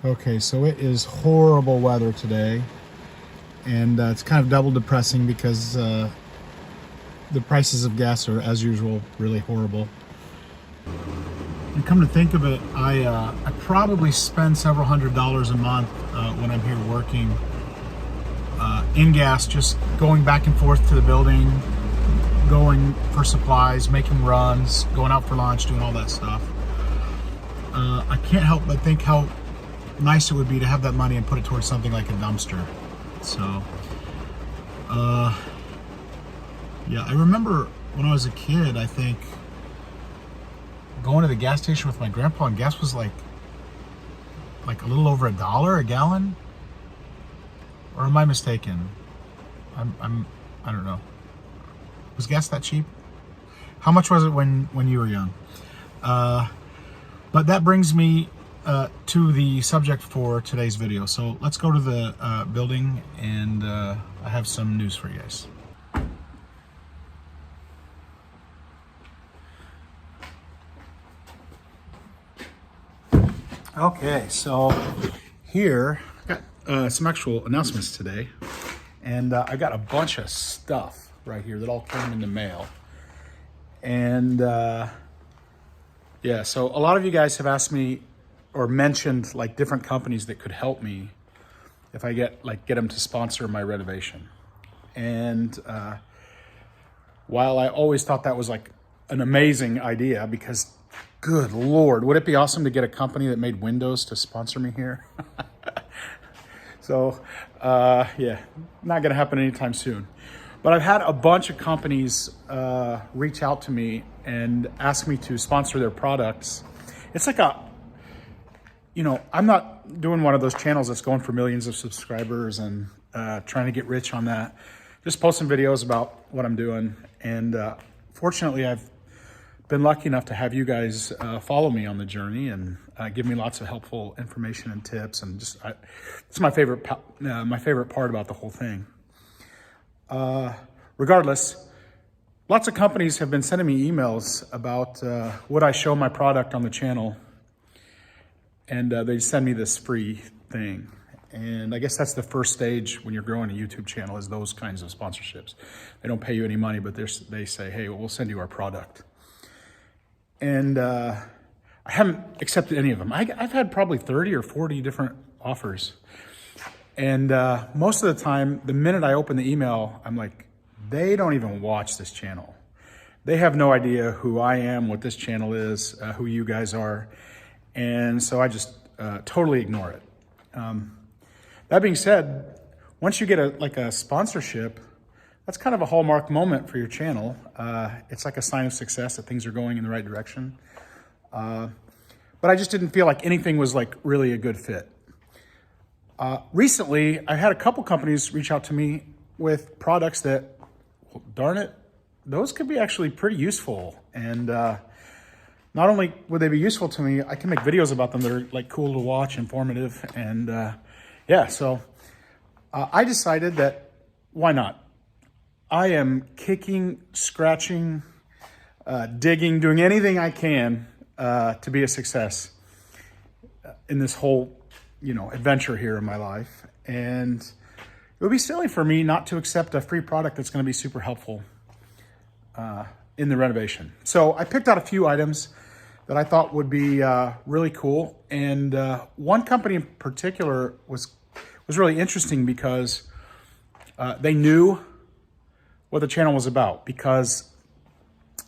Okay, so it is horrible weather today, and it's kind of double depressing because the prices of gas are, as usual, really horrible. And come to think of it, I probably spend several $100s a month when I'm here working in gas, just going back and forth to the building, going for supplies, making runs, going out for lunch, doing all that stuff. I can't help but think how nice it would be to have that money and put it towards something like a dumpster. So, yeah, I remember when I was a kid, I think, going to the gas station with my grandpa, and gas was like a little over $1 a gallon. Or am I mistaken? I don't know. Was gas that cheap? How much was it when you were young? But that brings me to the subject for today's video. So let's go to the building, and I have some news for you guys. Okay, so here I got some actual announcements today, and I got a bunch of stuff right here that all came in the mail. And yeah, so a lot of you guys have asked me or mentioned like different companies that could help me if I get them to sponsor my renovation. And while I always thought that was like an amazing idea, because good Lord, would it be awesome to get a company that made windows to sponsor me here? So yeah, not gonna happen anytime soon. But I've had a bunch of companies reach out to me and ask me to sponsor their products. It's like I'm not doing one of those channels that's going for millions of subscribers and trying to get rich on that. Just posting videos about what I'm doing. And fortunately, I've been lucky enough to have you guys follow me on the journey and give me lots of helpful information and tips. And just it's my favorite part about the whole thing. Regardless, lots of companies have been sending me emails about would I show my product on the channel, and they send me this free thing. And I guess that's the first stage when you're growing a YouTube channel, is those kinds of sponsorships. They don't pay you any money, but they say, hey, we'll send you our product. And I haven't accepted any of them. I've had probably 30 or 40 different offers. And most of the time, the minute I open the email, I'm like, they don't even watch this channel. They have no idea who I am, what this channel is, who you guys are. And so I just totally ignore it. That being said, once you get a sponsorship, that's kind of a hallmark moment for your channel. It's like a sign of success that things are going in the right direction. But I just didn't feel like anything was like really a good fit. Recently, I had a couple companies reach out to me with products that, well, darn it, those could be actually pretty useful. And not only would they be useful to me, I can make videos about them that are like cool to watch, informative. And yeah, so I decided that why not? I am kicking, scratching, digging, doing anything I can to be a success in this whole adventure here in my life. And it would be silly for me not to accept a free product that's going to be super helpful in the renovation. So I picked out a few items that I thought would be really cool. And one company in particular was really interesting because they knew what the channel was about, because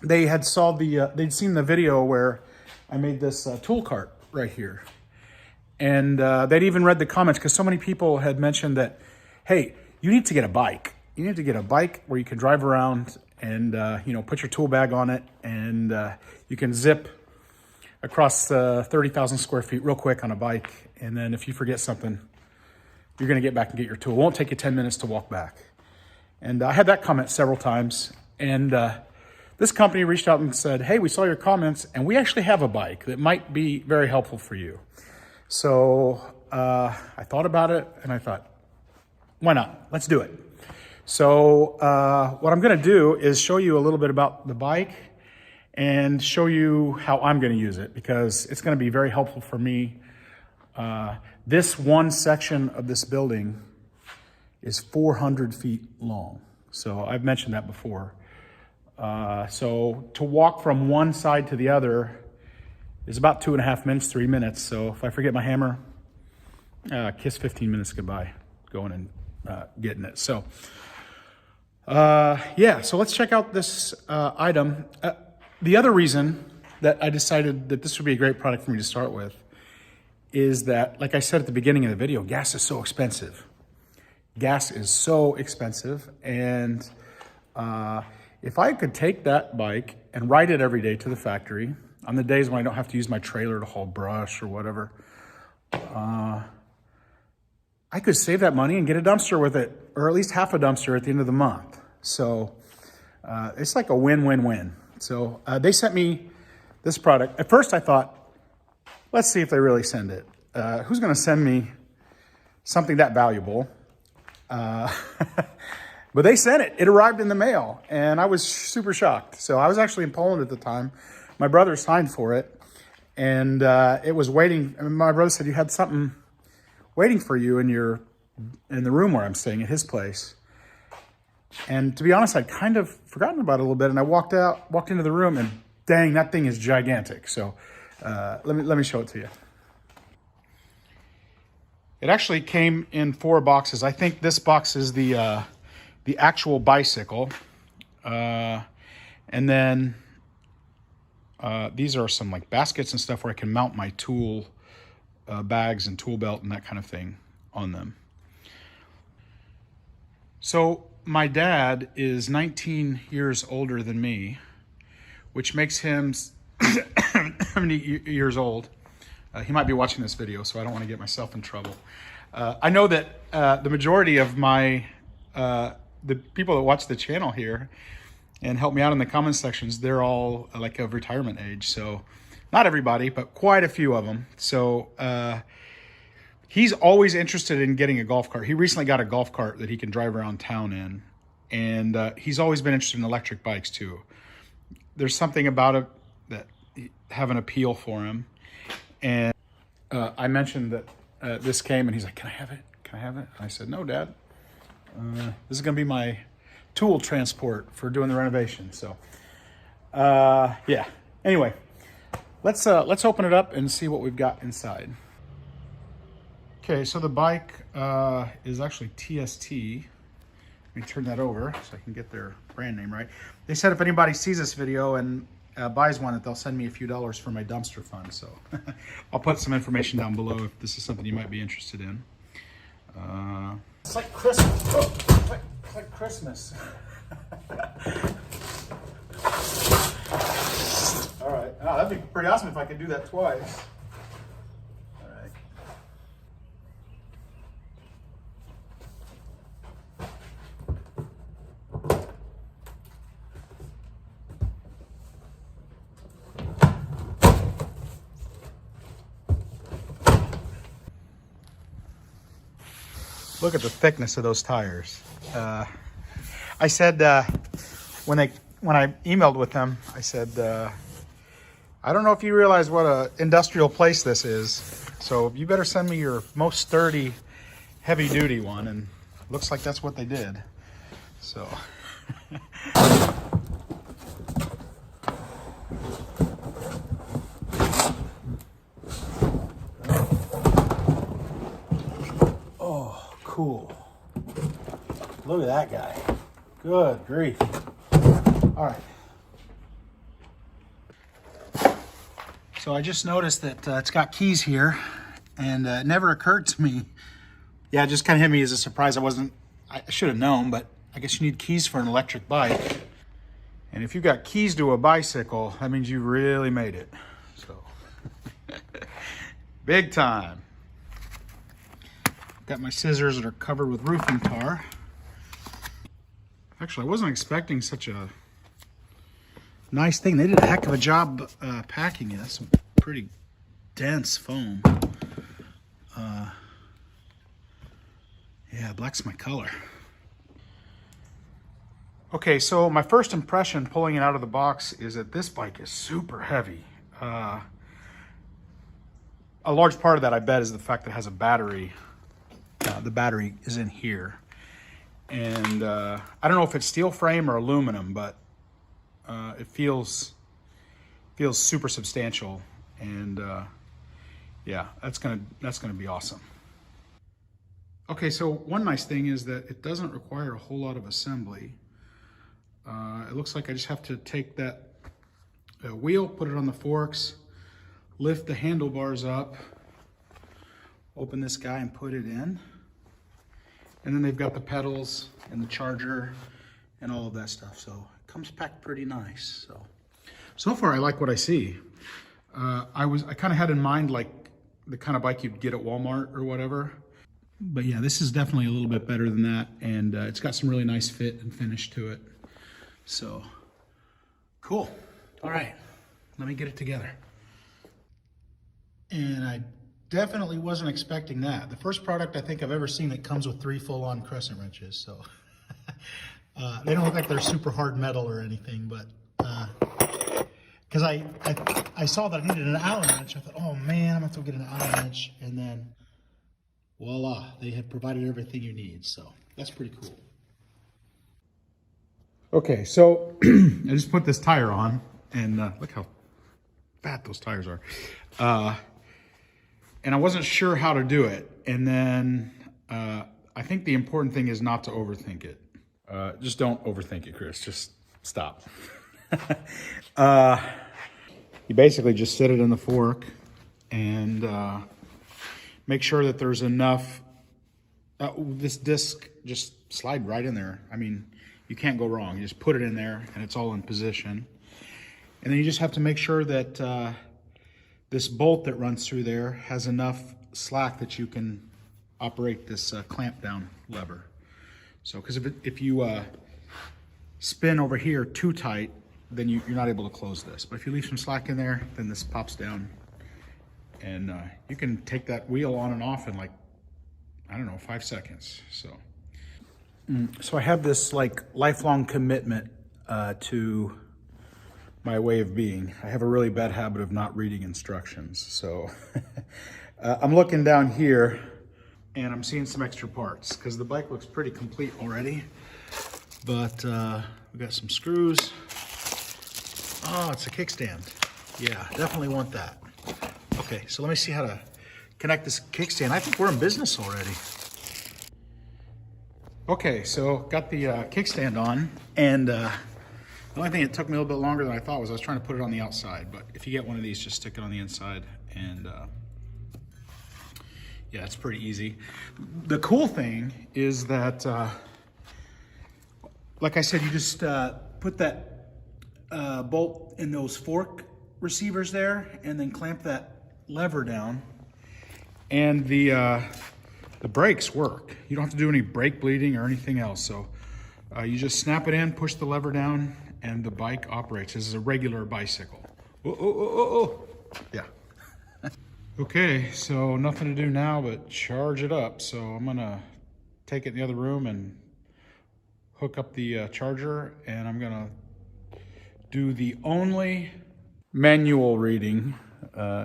they had they'd seen the video where I made this tool cart right here. And they'd even read the comments, because so many people had mentioned that, hey, you need to get a bike. You need to get a bike where you can drive around and, put your tool bag on it, and you can zip across 30,000 square feet real quick on a bike. And then if you forget something, you're going to get back and get your tool. It won't take you 10 minutes to walk back. And I had that comment several times. And this company reached out and said, hey, we saw your comments, and we actually have a bike that might be very helpful for you. So I thought about it, and I thought, why not? Let's do it. So what I'm going to do is show you a little bit about the bike and show you how I'm going to use it, because it's going to be very helpful for me This one section of this building is 400 feet long. So I've mentioned that before. So to walk from one side to the other is about 2.5 minutes, 3 minutes. So if I forget my hammer, kiss 15 minutes goodbye, going and getting it. So yeah, so let's check out this item. The other reason that I decided that this would be a great product for me to start with is that, like I said at the beginning of the video, gas is so expensive. Gas is so expensive, and if I could take that bike and ride it every day to the factory, on the days when I don't have to use my trailer to haul brush or whatever, I could save that money and get a dumpster with it, or at least half a dumpster at the end of the month. So it's like a win-win-win. So they sent me this product. At first I thought, let's see if they really send it. Who's gonna send me something that valuable? But they sent it. It arrived in the mail, and I was super shocked. So I was actually in Poland at the time. My brother signed for it, and it was waiting. My brother said you had something waiting for you in the room where I'm staying at his place. And to be honest, I'd kind of forgotten about it a little bit, and I walked into the room, and dang, that thing is gigantic. So let me show it to you. It actually came in 4 boxes. I think this box is the actual bicycle. And then these are some like baskets and stuff where I can mount my tool bags and tool belt and that kind of thing on them. So my dad is 19 years older than me, which makes him 70 years old. He might be watching this video, so I don't want to get myself in trouble. I know that the majority of the people that watch the channel here and help me out in the comment sections, they're all like of retirement age. So not everybody, but quite a few of them. So he's always interested in getting a golf cart. He recently got a golf cart that he can drive around town in. And he's always been interested in electric bikes too. There's something about it that have an appeal for him. And I mentioned that this came, and he's like, can I have it? Can I have it? And I said, no, Dad. This is going to be my tool transport for doing the renovation. So, yeah. Anyway, let's open it up and see what we've got inside. Okay, so the bike is actually TST. Let me turn that over so I can get their brand name right. They said if anybody sees this video and buys one, that they'll send me a few dollars for my dumpster fund. So I'll put some information down below if this is something you might be interested in. It's like Christmas. Oh, it's like Christmas. All right. Oh, that'd be pretty awesome if I could do that twice. All right. Look at the thickness of those tires. I said when I emailed with them, I said, I don't know if you realize what an industrial place this is, so you better send me your most sturdy, heavy-duty one. And looks like that's what they did. So. Cool. Look at that guy. Good grief. All right. So I just noticed that it's got keys here, and it never occurred to me. Yeah, it just kind of hit me as a surprise. I should have known, but I guess you need keys for an electric bike. And if you've got keys to a bicycle, that means you really made it. So, big time. Got my scissors that are covered with roofing tar. Actually, I wasn't expecting such a nice thing. They did a heck of a job packing it. That's some pretty dense foam. Yeah, black's my color. Okay, so my first impression pulling it out of the box is that this bike is super heavy. a large part of that, I bet, is the fact that it has a battery. The battery is in here. And I don't know if it's steel frame or aluminum, but it feels super substantial. And yeah, that's gonna be awesome. Okay, so one nice thing is that it doesn't require a whole lot of assembly. It looks like I just have to take that wheel, put it on the forks, lift the handlebars up, open this guy and put it in. And then they've got the pedals and the charger and all of that stuff. So it comes packed pretty nice. So far I like what I see. I kind of had in mind like the kind of bike you'd get at Walmart or whatever. But yeah, this is definitely a little bit better than that. And it's got some really nice fit and finish to it. So cool. All right, let me get it together. And I definitely wasn't expecting that. The first product I think I've ever seen that comes with 3 full-on crescent wrenches. So they don't look like they're super hard metal or anything, but because I saw that I needed an Allen wrench. I thought, oh man, I'm gonna have to get an Allen wrench, and then voila, they have provided everything you need. So that's pretty cool. Okay, so I just put this tire on, and look how fat those tires are. And I wasn't sure how to do it. And then I think the important thing is not to overthink it. Just don't overthink it, Chris. Just stop. You basically just sit it in the fork and make sure that there's enough. This disc, just slide right in there. I mean, you can't go wrong. You just put it in there and it's all in position. And then you just have to make sure that this bolt that runs through there has enough slack that you can operate this clamp down lever. So, because if you spin over here too tight, then you're not able to close this. But if you leave some slack in there, then this pops down. And you can take that wheel on and off in like, I don't know, 5 seconds. So I have this like lifelong commitment to my way of being. I have a really bad habit of not reading instructions. So I'm looking down here and I'm seeing some extra parts because the bike looks pretty complete already. But we got some screws. Oh, it's a kickstand. Yeah, definitely want that. Okay, so let me see how to connect this kickstand. I think we're in business already. Okay, so got the kickstand on, and the only thing that took me a little bit longer than I thought was I was trying to put it on the outside, but if you get one of these, just stick it on the inside, and yeah, it's pretty easy. The cool thing is that, like I said, you just put that bolt in those fork receivers there, and then clamp that lever down, and the brakes work. You don't have to do any brake bleeding or anything else. So you just snap it in, push the lever down, and the bike operates. This is a regular bicycle. Oh. Yeah. Okay, so nothing to do now but charge it up. So I'm gonna take it in the other room and hook up the charger, and I'm gonna do the only manual reading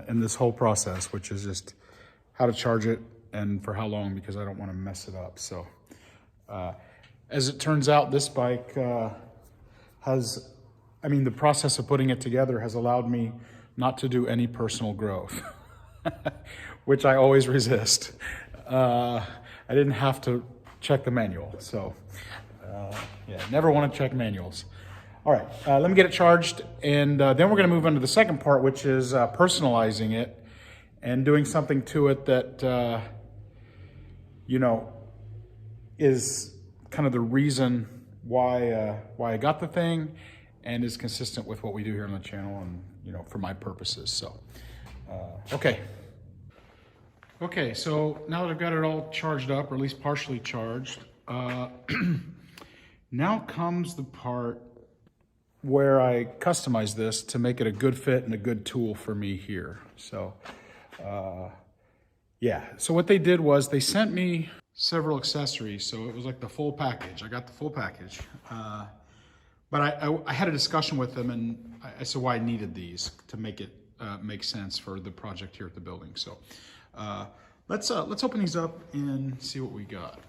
in this whole process, which is just how to charge it and for how long, because I don't want to mess it up. So as it turns out, this bike the process of putting it together has allowed me not to do any personal growth, which I always resist. I didn't have to check the manual. So yeah, never want to check manuals. All right, let me get it charged, and then we're gonna move on to the second part, which is personalizing it and doing something to it that, is kind of the reason why I got the thing and is consistent with what we do here on the channel and, for my purposes. So, okay. Okay, so now that I've got it all charged up, or at least partially charged, now comes the part where I customize this to make it a good fit and a good tool for me here. So, yeah. So what they did was they sent me several accessories. So it was like the full package. I got the full package. But I had a discussion with them, and I said why I needed these to make it makes sense for the project here at the building. So let's open these up and see what we got.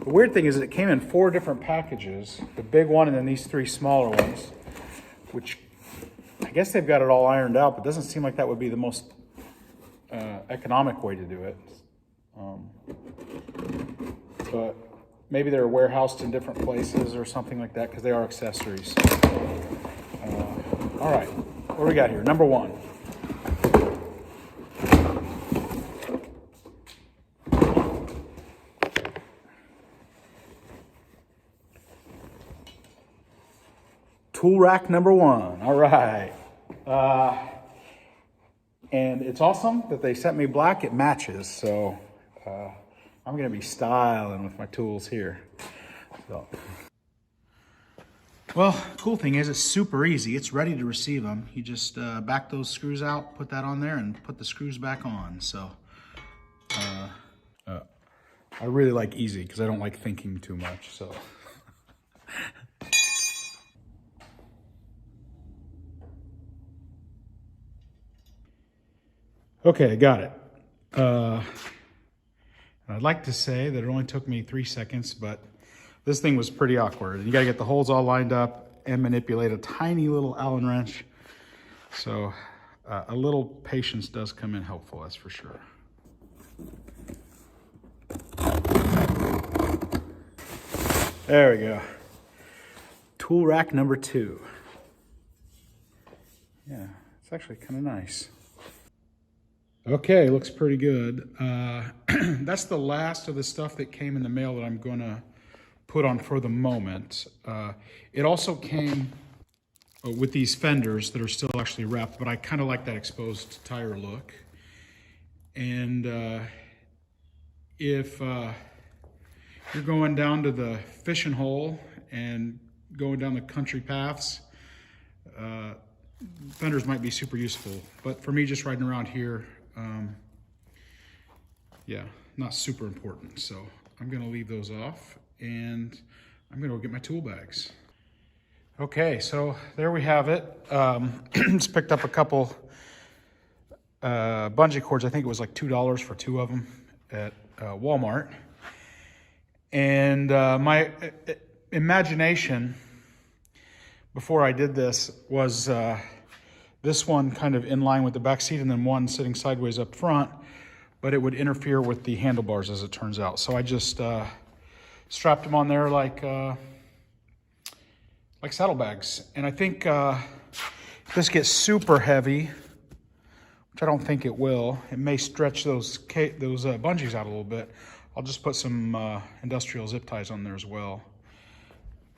The weird thing is that it came in 4 different packages, the big one and then these 3 smaller ones, which I guess they've got it all ironed out, but doesn't seem like that would be the most economic way to do it. But maybe they're warehoused in different places or something like that, because they are accessories. All right, what do we got here? Number 1. Tool rack number 1. All right. And it's awesome that they sent me black. It matches. So I'm going to be styling with my tools here. So. Well, cool thing is it's super easy. It's ready to receive them. You just back those screws out, put that on there, and put the screws back on. So I really like easy because I don't like thinking too much. So. Okay, I got it. I'd like to say that it only took me 3 seconds, but this thing was pretty awkward. You gotta get the holes all lined up and manipulate a tiny little Allen wrench. So a little patience does come in helpful, that's for sure. There we go. Tool rack number 2. Yeah, it's actually kind of nice. Okay, looks pretty good. That's the last of the stuff that came in the mail that I'm going to put on for the moment. It also came with these fenders that are still actually wrapped, but I kind of like that exposed tire look. And if you're going down to the fishing hole and going down the country paths, fenders might be super useful. But for me, just riding around here, yeah, not super important. So I'm gonna leave those off and I'm gonna go get my tool bags. Okay, so there we have it. Just picked up a couple bungee cords. I think it was like $2 for 2 of them at Walmart. And my imagination before I did this was this one kind of in line with the back seat and then one sitting sideways up front, but it would interfere with the handlebars as it turns out. So I just strapped them on there like saddlebags. And I think if this gets super heavy, which I don't think it will, it may stretch those bungees out a little bit. I'll just put some industrial zip ties on there as well.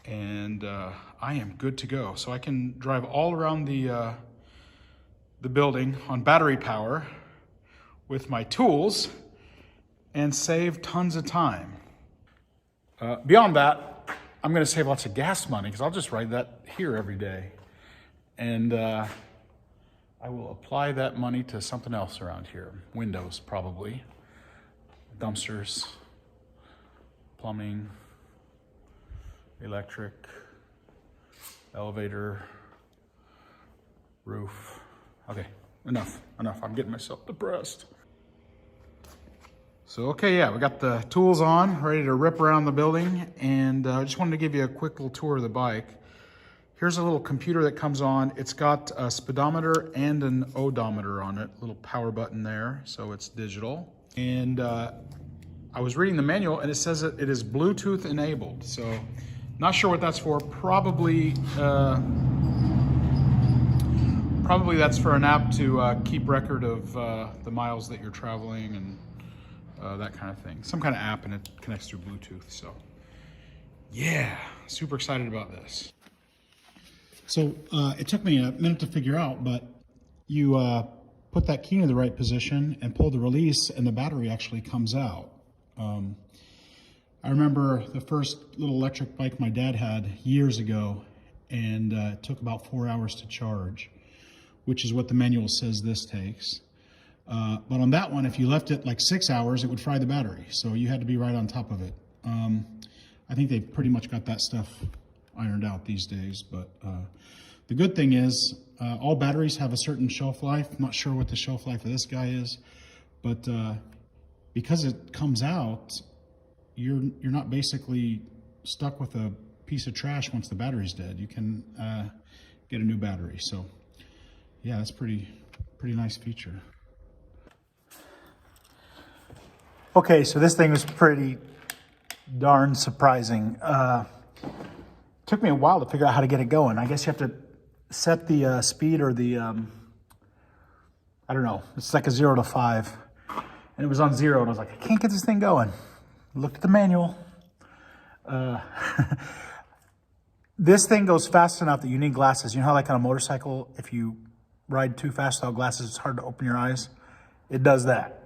And I am good to go. So I can drive all around the building on battery power with my tools and save tons of time. Beyond that, I'm gonna save lots of gas money because I'll just ride that here every day. And I will apply that money to something else around here. Windows, probably. Dumpsters, plumbing, electric, elevator, roof. Okay, enough. I'm getting myself depressed. So, okay, yeah, we got the tools on, ready to rip around the building, and I just wanted to give you a quick little tour of the bike. Here's a little computer that comes on. It's got a speedometer and an odometer on it, little power button there, so it's digital. And I was reading the manual, and it says that it is Bluetooth enabled, so not sure what that's for. Probably that's for an app to keep record of the miles that you're traveling and that kind of thing. Some kind of app, and it connects through Bluetooth. So yeah, super excited about this. So it took me a minute to figure out, but you put that key in the right position and pull the release, and the battery actually comes out. I remember the first little electric bike my dad had years ago, and it took about 4 hours to charge, which is what the manual says this takes. But on that one, if you left it like 6 hours, it would fry the battery. So you had to be right on top of it. I think they've pretty much got that stuff ironed out these days. But the good thing is all batteries have a certain shelf life. I'm not sure what the shelf life of this guy is, but because it comes out, you're not basically stuck with a piece of trash once the battery's dead. You can get a new battery. So yeah, that's pretty nice feature. Okay, so this thing was pretty darn surprising. Took me a while to figure out how to get it going. I guess you have to set the speed or the, I don't know, it's like a 0 to 5. And it was on 0, and I was like, I can't get this thing going. Looked at the manual. This thing goes fast enough that you need glasses. You know how like on a motorcycle, if you ride too fast without glasses, it's hard to open your eyes? It does that.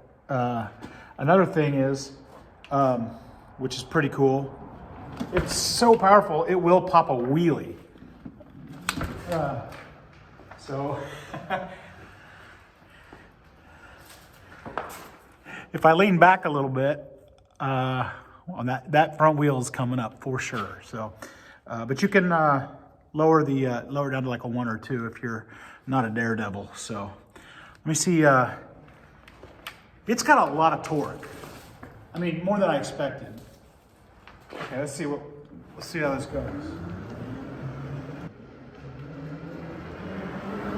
Another thing is, which is pretty cool, it's so powerful, it will pop a wheelie. So, if I lean back a little bit, on that front wheel is coming up for sure. So, but you can lower down to like a 1 or 2 if you're not a daredevil. So, let me see. It's got a lot of torque. I mean, more than I expected. Okay, let's see how this goes.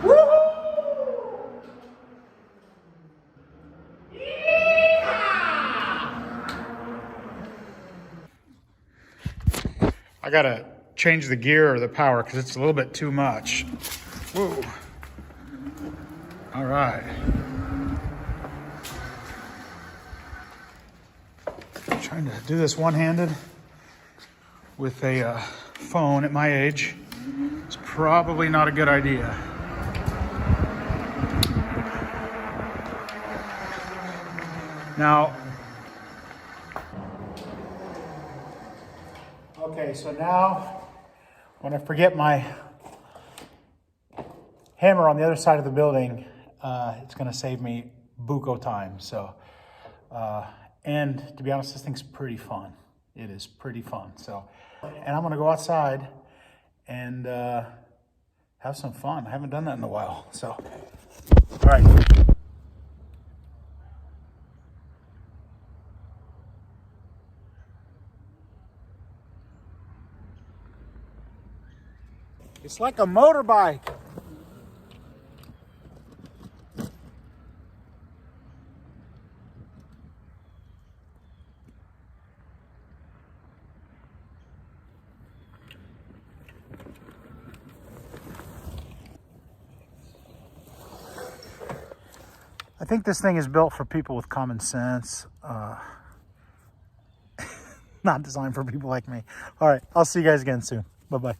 Woo-hoo! I gotta change the gear or the power because it's a little bit too much. Whoa. All right. Trying to do this one-handed with a phone at my age is probably not a good idea. Now, okay, so now when I forget my hammer on the other side of the building, it's gonna save me buco time. So, and to be honest, this thing's pretty fun. It is pretty fun. So, and I'm gonna go outside and have some fun. I haven't done that in a while. So, all right. It's like a motorbike. I think this thing is built for people with common sense. Not designed for people like me. All right, I'll see you guys again soon. Bye-bye.